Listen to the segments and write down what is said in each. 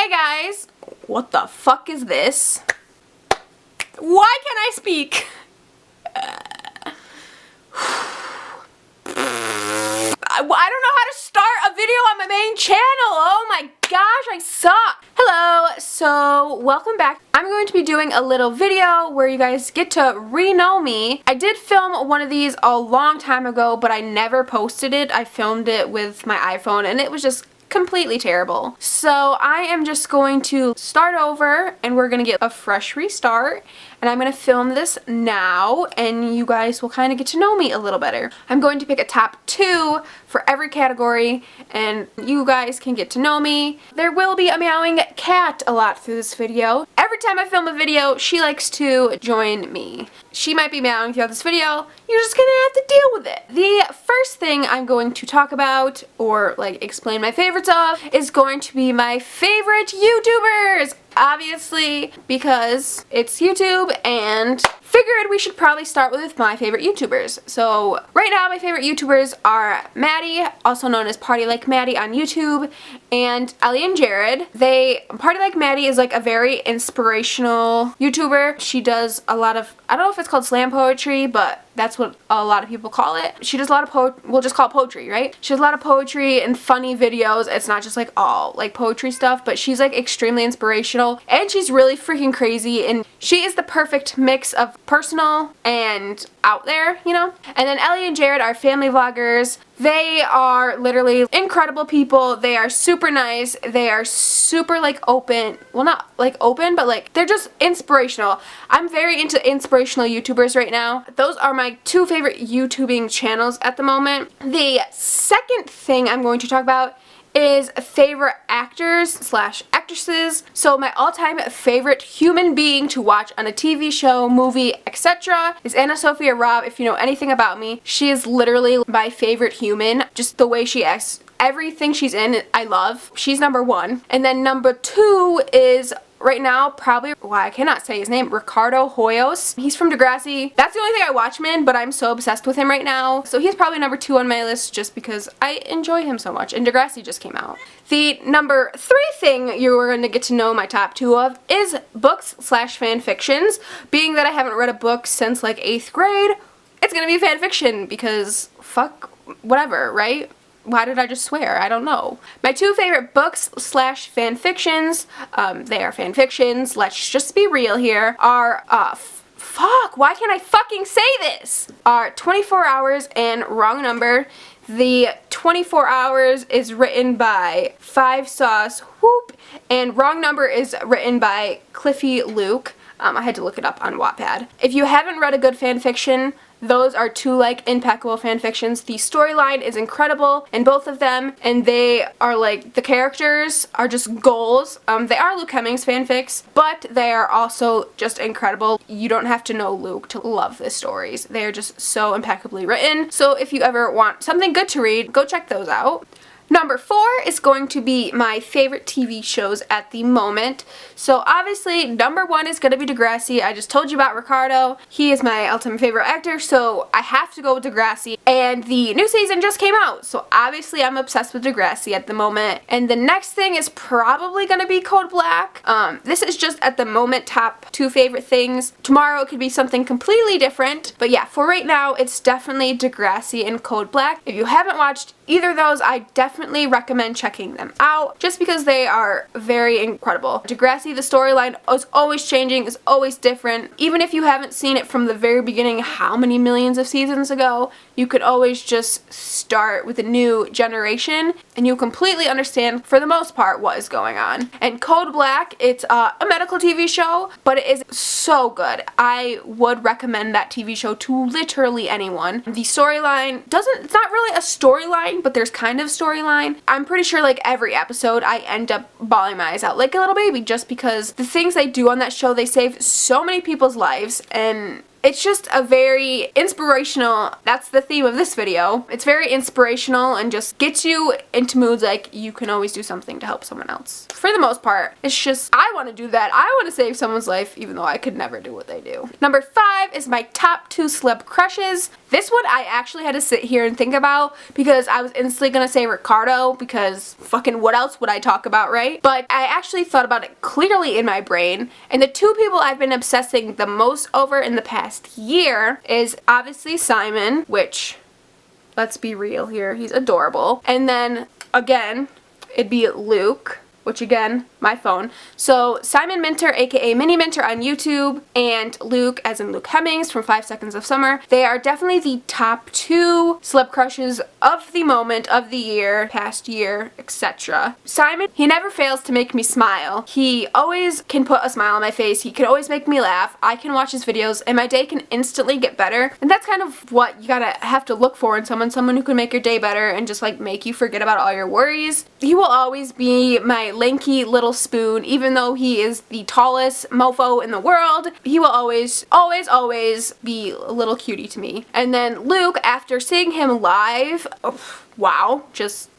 Hey guys! What the fuck is this? Why can't I speak? I don't know how to start a video on my main channel. Oh my gosh, I suck. Hello, so welcome back. I'm going to be doing a little video where you guys get to re-know me. I did film one of these a long time ago, but I never posted it. I filmed it with my iPhone and it was just completely terrible. So I am just going to start over and we're gonna get a fresh restart, and I'm gonna film this now and you guys will kind of get to know me a little better. I'm going to pick a top 2 for every category and you guys can get to know me. There will be a meowing cat a lot through this video. Every time I film a video, she likes to join me. She might be meowing throughout this video. You're just gonna have to deal with it. The first thing I'm going to talk about, or like explain my favorites of, is going to be my favorite YouTubers. Obviously, because it's YouTube, and figured we should probably start with my favorite YouTubers. So right now my favorite YouTubers are Maddie, also known as Party Like Maddie on YouTube, and Ellie and Jared. Party Like Maddie is like a very inspirational YouTuber. She does a lot of, I don't know if it's called slam poetry, but that's what a lot of people call it. She does a lot of we'll just call it poetry, right? She does a lot of poetry and funny videos. It's not just like all like poetry stuff, but she's like extremely inspirational and she's really freaking crazy, and she is the perfect mix of personal and out there, you know? And then Ellie and Jared are family vloggers. They are literally incredible people. They are super nice. They are super like open. Well, not like open, but like they're just inspirational. I'm very into inspirational YouTubers right now. Those are my 2 favorite YouTubing channels at the moment. The second thing I'm going to talk about is favorite actors slash actresses. So my all-time favorite human being to watch on a TV show, movie, etc. is Anna Sophia Robb. If you know anything about me, she is literally my favorite human. Just the way she acts, everything she's in, I love. She's number 1. And then number 2 is right now, probably, well, I cannot say his name, Ricardo Hoyos. He's from Degrassi. That's the only thing I watch him in, but I'm so obsessed with him right now. So he's probably number 2 on my list just because I enjoy him so much, and Degrassi just came out. The number 3 thing you're going to get to know my top 2 of is books slash fan fictions. Being that I haven't read a book since like 8th grade, it's going to be fan fiction because fuck whatever, right? Why did I just swear? I don't know. My 2 favorite books slash fan fictions, they are fan fictions, let's just be real here, are, fuck, why can't I fucking say this? Are 24 Hours and Wrong Number. The 24 Hours is written by 5 Sauce Whoop, and Wrong Number is written by Cliffy Luke. I had to look it up on Wattpad. If you haven't read a good fan fiction, those are 2 like impeccable fanfictions. The storyline is incredible in both of them, and they are like, the characters are just goals. They are Luke Hemmings fanfics, but they are also just incredible. You don't have to know Luke to love the stories. They are just so impeccably written. So if you ever want something good to read, go check those out. Number 4 is going to be my favorite TV shows at the moment. So obviously number 1 is going to be Degrassi. I just told you about Ricardo. He is my ultimate favorite actor, so I have to go with Degrassi. And the new season just came out, so obviously I'm obsessed with Degrassi at the moment. And the next thing is probably going to be Code Black. This is just at the moment top 2 favorite things. Tomorrow it could be something completely different. But yeah, for right now it's definitely Degrassi and Code Black. If you haven't watched either of those, I definitely recommend checking them out just because they are very incredible. Degrassi, the storyline is always changing, is always different. Even if you haven't seen it from the very beginning, how many millions of seasons ago, you could always just start with a new generation and you completely understand, for the most part, what is going on. And Code Black, it's a medical TV show, but it is so good. I would recommend that TV show to literally anyone. The storyline it's not really a storyline, but there's kind of storyline. I'm pretty sure like every episode I end up bawling my eyes out like a little baby just because the things they do on that show, they save so many people's lives, and it's just a very inspirational, that's the theme of this video. It's very inspirational and just gets you into moods like you can always do something to help someone else. For the most part, it's just, I want to do that. I want to save someone's life even though I could never do what they do. Number 5 is my top 2 celeb crushes. This one I actually had to sit here and think about because I was instantly going to say Ricardo because fucking what else would I talk about, right? But I actually thought about it clearly in my brain, and the 2 people I've been obsessing the most over in the past year is obviously Simon, which, let's be real here, he's adorable. And then, again, it'd be Luke, which again, my phone. So Simon Minter, aka Mini Minter on YouTube, and Luke, as in Luke Hemmings from 5 Seconds of Summer. They are definitely the top 2 celeb crushes of the moment, of the year, past year, etc. Simon, he never fails to make me smile. He always can put a smile on my face. He can always make me laugh. I can watch his videos and my day can instantly get better. And that's kind of what you gotta have to look for in someone who can make your day better and just like make you forget about all your worries. He will always be my lanky little spoon, even though he is the tallest mofo in the world. He will always be a little cutie to me. And then Luke, after seeing him live, oh, wow, just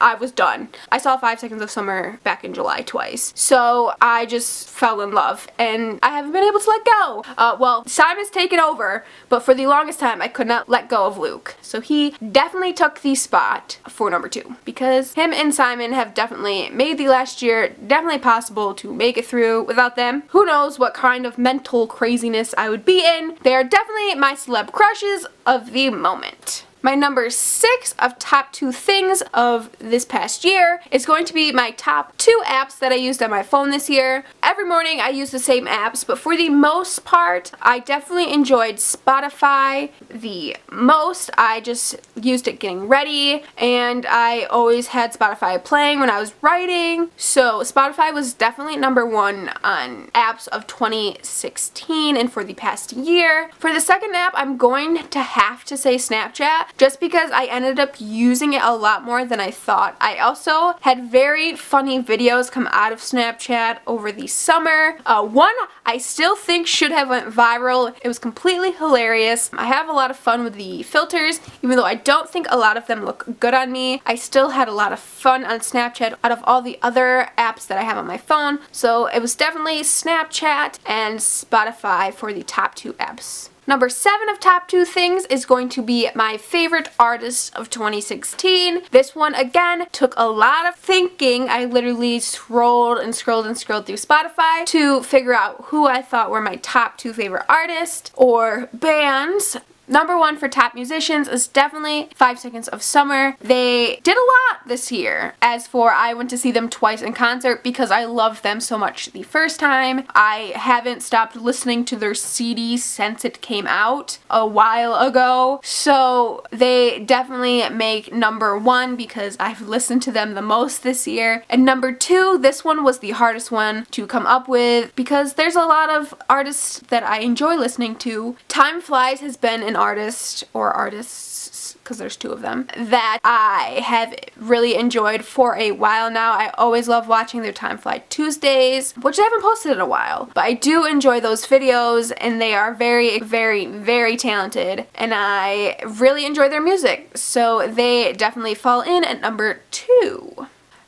I was done. I saw 5 Seconds of Summer back in July twice. So I just fell in love and I haven't been able to let go. Well, Simon's taken over, but for the longest time I could not let go of Luke. So he definitely took the spot for number 2 because him and Simon have definitely made the last year definitely possible to make it through. Without them, who knows what kind of mental craziness I would be in. They are definitely my celeb crushes of the moment. My number 6 of top 2 things of this past year is going to be my top 2 apps that I used on my phone this year. Every morning I use the same apps, but for the most part, I definitely enjoyed Spotify the most. I just used it getting ready, and I always had Spotify playing when I was writing. So Spotify was definitely number 1 on apps of 2016 and for the past year. For the second app, I'm going to have to say Snapchat, just because I ended up using it a lot more than I thought. I also had very funny videos come out of Snapchat over the summer. One I still think should have went viral. It was completely hilarious. I have a lot of fun with the filters, even though I don't think a lot of them look good on me. I still had a lot of fun on Snapchat out of all the other apps that I have on my phone. So it was definitely Snapchat and Spotify for the top 2 apps. Number 7 of top 2 things is going to be my favorite artist of 2016. This one, again, took a lot of thinking. I literally scrolled and scrolled and scrolled through Spotify to figure out who I thought were my top 2 favorite artists or bands. Number 1 for top musicians is definitely 5 Seconds of Summer. They did a lot this year. As for, I went to see them twice in concert because I loved them so much the first time. I haven't stopped listening to their CD since it came out a while ago. So they definitely make number 1 because I've listened to them the most this year. And number 2, this one was the hardest one to come up with because there's a lot of artists that I enjoy listening to. Time Flies has been an artist or artists, because there's 2 of them, that I have really enjoyed for a while now. I always love watching their Time Fly Tuesdays, which I haven't posted in a while, but I do enjoy those videos and they are very, very, very talented and I really enjoy their music. So they definitely fall in at number 2.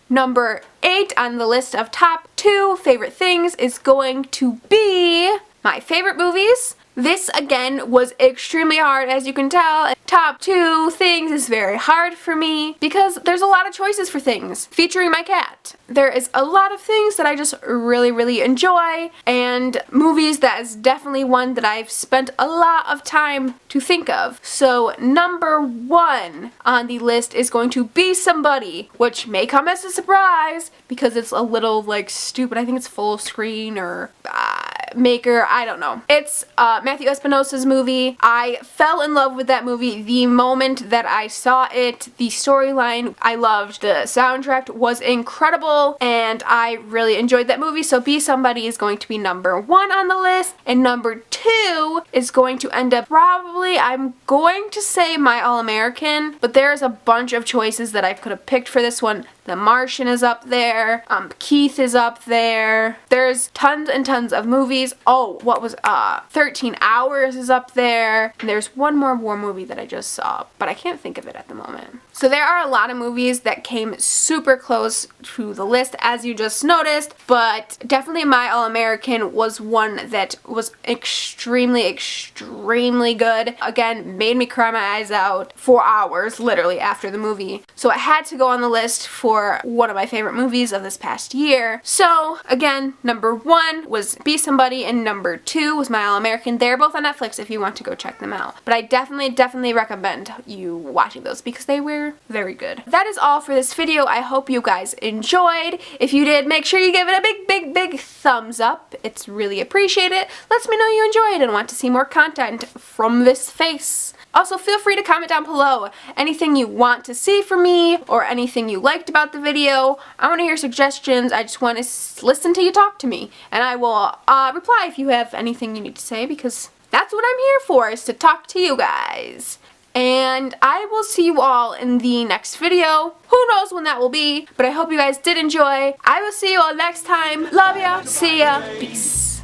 Number 8 on the list of top 2 favorite things is going to be my favorite movies. This, again, was extremely hard, as you can tell. Top 2 things is very hard for me because there's a lot of choices for things featuring my cat. There is a lot of things that I just really, really enjoy, and movies, that is definitely one that I've spent a lot of time to think of. So number 1 on the list is going to be Somebody, which may come as a surprise because it's a little like stupid. I think it's full screen or Maker, I don't know. It's Matthew Espinosa's movie. I fell in love with that movie the moment that I saw it. The storyline I loved. The soundtrack was incredible and I really enjoyed that movie. So Be Somebody is going to be number 1 on the list, and number 2 is going to end up probably, I'm going to say My All-American, but there's a bunch of choices that I could have picked for this one. The Martian is up there. Keith is up there. There's tons and tons of movies movies. Oh, what was 13 Hours is up there. And there's one more war movie that I just saw, but I can't think of it at the moment. So there are a lot of movies that came super close to the list, as you just noticed, but definitely My All-American was one that was extremely, extremely good. Again, made me cry my eyes out for hours, literally, after the movie. So it had to go on the list for one of my favorite movies of this past year. So, again, number 1 was Be Somebody, and number 2 was My All-American. They're both on Netflix if you want to go check them out. But I definitely recommend you watching those because they were very good. That is all for this video. I hope you guys enjoyed. If you did, make sure you give it a big thumbs up. It's really appreciated. Lets me know you enjoyed and want to see more content from this face. Also, feel free to comment down below anything you want to see from me or anything you liked about the video. I want to hear suggestions. I just want to listen to you talk to me. And I will reply if you have anything you need to say, because that's what I'm here for, is to talk to you guys. And I will see you all in the next video. Who knows when that will be, but I hope you guys did enjoy. I will see you all next time. Love ya. See ya. Peace.